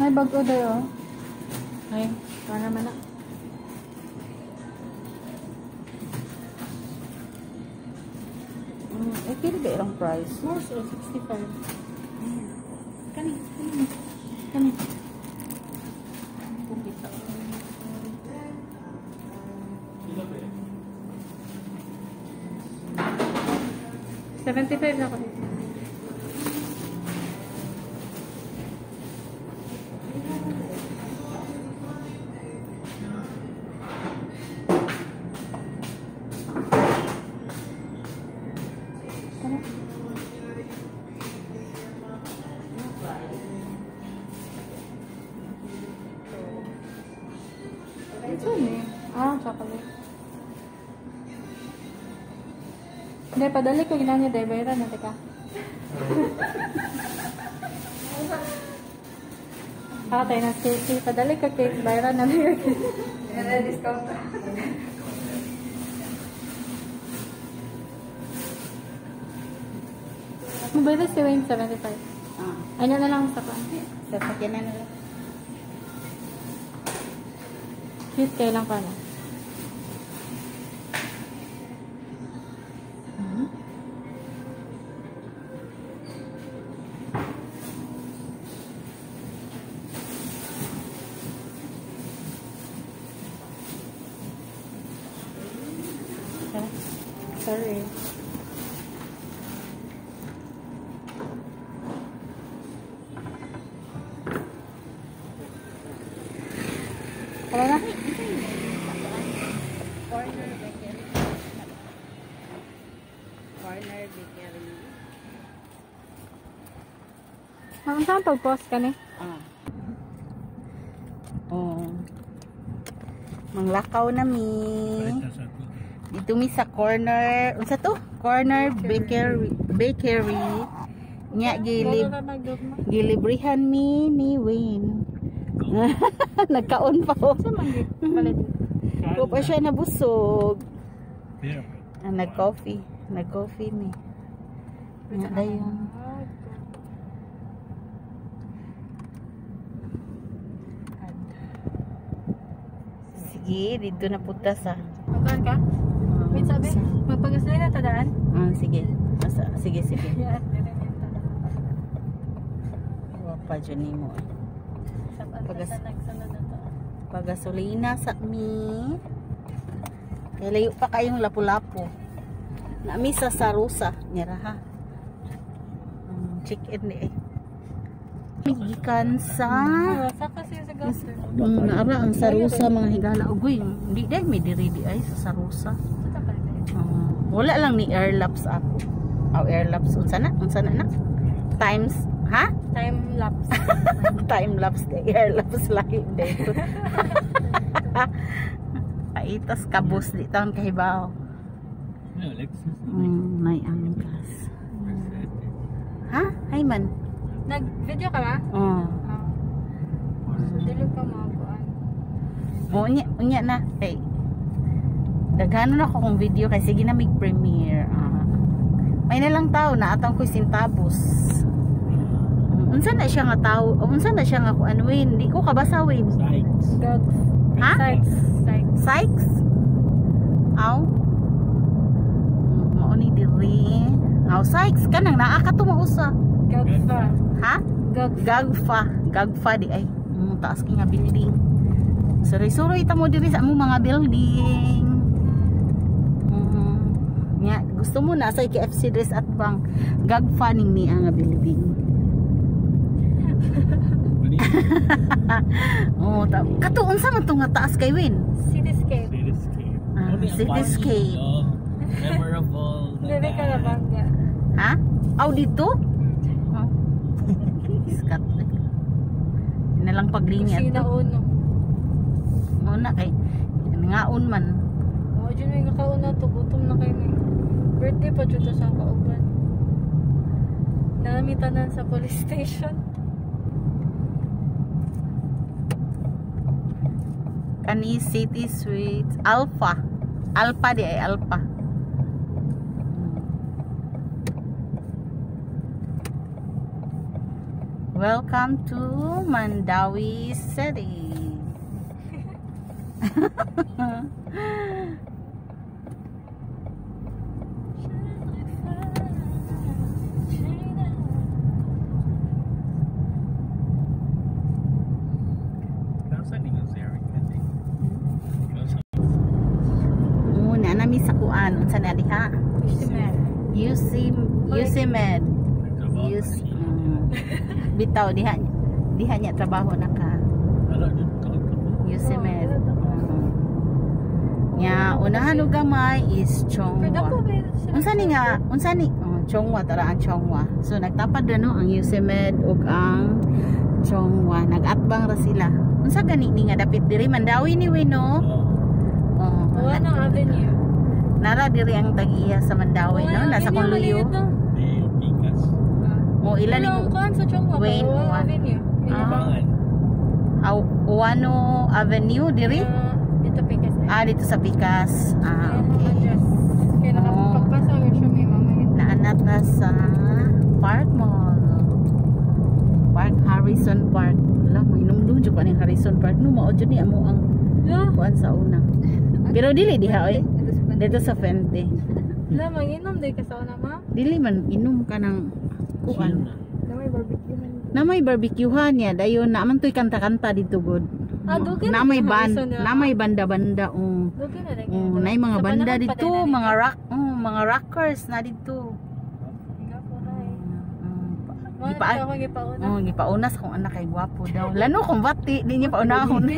May bago daw. Ay, para naman na. Kilo ba ilang price? More so, 65. Kani. Pumita. 75 na ko. Ito eh. Chocolate. Hindi, padali ko ginanya dahil bayaran na, teka. Tayo na si padali ko cake, bayaran na. May discount na. Mabayad si Wayne 75. Ano na lang sa kan? Sasakyan na lang. Cute kayo lang pa na. Sorry. Wala na? Corner bakery. Saan pag-post ka ni? Manglakaw na mi. Dito mi sa corner. Unsa to? Corner bakery. Nya gilibrihan mi ni Wayne. Nagkaon pa ko. Ko pa siya nabusog. Nag-coffee mi. Nya dayon. Sige, dito na putas Magkaan ka? Wait, sabi? Magpagaslay na tadaan? Sige. Sige. Wapa dyan ni mo. Pagasolina sa mi. Kaya layo pa kayong lapu-lapu. Nami sa Sarusa. Nyara ha. Chicken ni Gikan sa naara ang Sarusa mga higala. Ugoy, hindi dahil may diri ay sa Sarusa. Wala lang ni Airlaps ako. Airlaps. Unsa na na? Time lapse. Time lapse kay Airlaps lagi dito. Paitas kabus di taon kahibaw. May angkas. Hay man. Nag-video ka ba? So, dilog ka mga kuan. Unya na. Hey. Daghanon ako kung video kay sige na mig-premiere. May na lang tao na atang ko'y sintabos. Unsa na siya nga tao? Unsa na siya nga kuan Win? Di ko kabasa Win. Sykes? Aw. Mao ni diri. Sykes kanang naa ka tumausa. Gagfa di ay. Taas ki nga building. Suroy-suroy ta mo diri sa among mga building. Nya gusto mo na sa KFC dress at bang Gagfa ning ni nga building. Katuon sa man to nga taas kay Win. Cityscape. Cityscape. Memorable. Dili ka na bangga. Dito? Iskat. Nalang paglinya to. Uno. Muna kay ngaon man. Diyan may kakaon na to. Gutom na kayo may. Birthday pa dito sa kauban. Namitanan sa police station. Kani City Suites Alpha di ay Alpha. Welcome to Mandawi City. Nami sa kuan unsa na diha? UCMed. Bitaw diha nya trabaho na ka. UCMed. Nya unahan ug gamay is Chongwa. Unsa ni Chongwa taraan Chongwa. So nagtapad ra no ang UCMed ug ang Chongwa, nagatbang ra sila. Unsa gani ni nga dapit diri Mandawi ni we no? Ano avenue? Nara diri ang tag-iya sa Mandawi no, nasa Conluyo. Mo ilan ni kuan sa Chongwa, Wayne avenue. Uwano Avenue diri? Dito Pikas. Dito sa Pikas. Okay. Kaya nakapagpasa ko siya may mama yun. Naanat na sa Park Mall. Harrison Park. Wala mo inumdum jud ko ning Harrison Park no, mao jud ni amo ang kuan sa una. Pero dili diha oy. Dito sa Fente. Wala manginom day ka sa una ma? Dili man inom ka ng kuan. Na may barbecuehan niya dayon na man toy kanta-kanta dito god. Dugan na may banda-banda nay mga banda dito, mga rockers na dito. Gipaunas kung anak kay gwapo daw. Lano kung bati, di niya paunahon.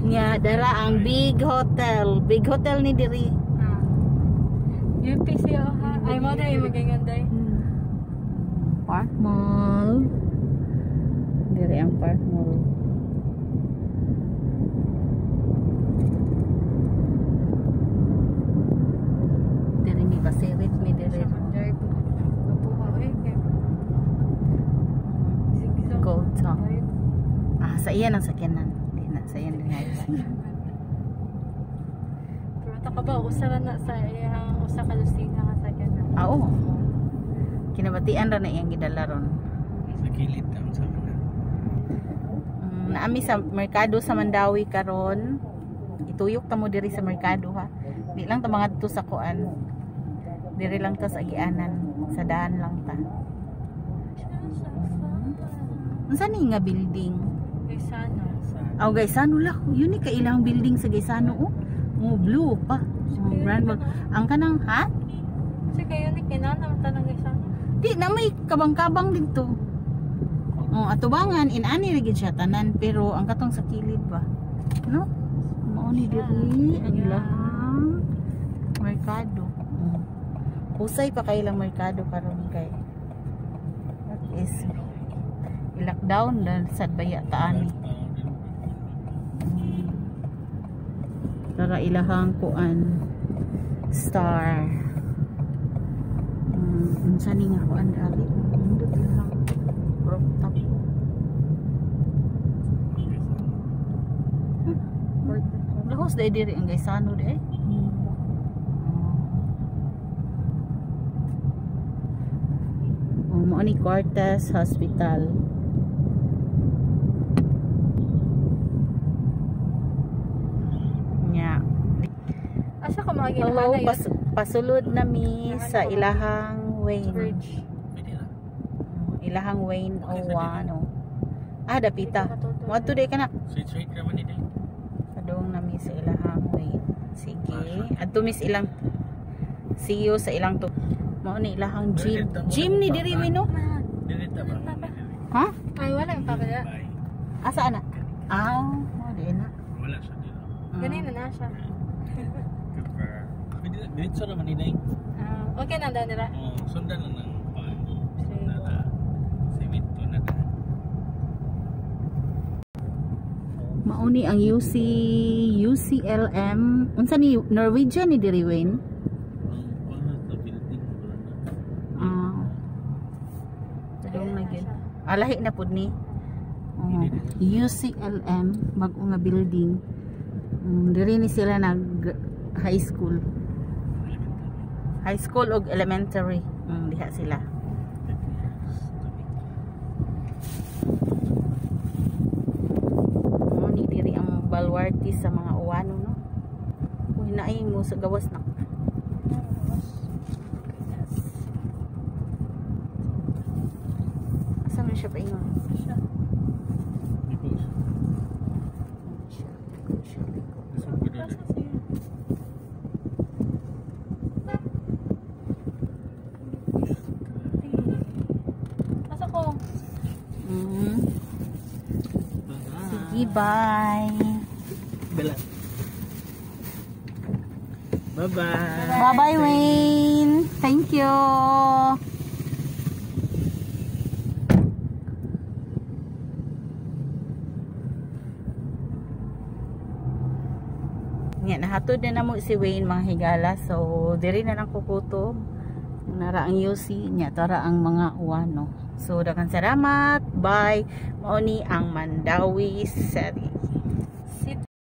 Nya dara ang Big Hotel. Big Hotel ni diri. UPC ha. Ay mo na yung maganganday. Park Mall. Diri ang Park Mall. Diri mi basirit mi diri. Gold Top. Sa iyan ang sakyanan. Di na sa iyan din. Pero taka ba usara na sa iyang usa ka lusina nga sakyanan. Oo. Kinabatian ra na iyang gidala ron. Sa kilid lang sa mga. Naami sa merkado sa Mandawi karon. Ituyok ta mo diri sa merkado ha. Di lang ta mga dito sa kuan. Diri lang ta sa agianan, sa daan lang ta. Unsa ni nga building? Gaisano. Gaisano la. Yun ni kailang building sa Gaisano blue pa. Brand mo. Ang kanang ha? Kasi kayo ni kinana tanang Gaisano. Di na may kabang-kabang dito. Atubangan inani ra gid siya tanan pero ang katong sa kilid ba. No? Mao ni diri ang ilahang merkado. Husay pa kay ilang merkado karon kay. What is lockdown dan sad baya taan ni. Tara ilahang kuan star. Unsa ni nga kuan dali? Undot ilang crop top. Lahos dai diri ang Gaisano di ay. Mao ni Cortez Hospital. Asa ka mga Hello, pasulod na mi sa ilahang Wayne. Ilahang Wayne dapita. Mo to day kana. Straight naman ni day. Padung na mi sa ilahang Wayne. Sige, adto mis ilang. See you sa ilang to. Mao ni ilahang gym. Gym ni diri mi no? Dili ta ba? Ha? Ay wala yung papaya. Asa ana? Mo di na. Wala siya dito. Ganina na siya. Diretso naman ni day. Okay na daw nila. Sundan na ng nata. Semento na ta. Mauni ang UCLM. Unsa ni Norwegian ni diri Wayne? Padung na gid. Lahi na pud ni. UCLM bag-o nga building. Diri ni sila nag high school. High school og elementary. Diha sila. Ni diri ang balwarti sa mga uwano, no. Uy, naay mo sa gawas na. Asa man siya paingon? Asa ko? Sige, bye. Bye-bye. Bye-bye, Wayne. Thank you. Nga, nahatod na namo si Wayne, mga higala. So, diri na lang kukuto. Nara ang UC niya, tara ang mga uwano. So, daghang salamat. Bye. Mao ni ang Mandawi City.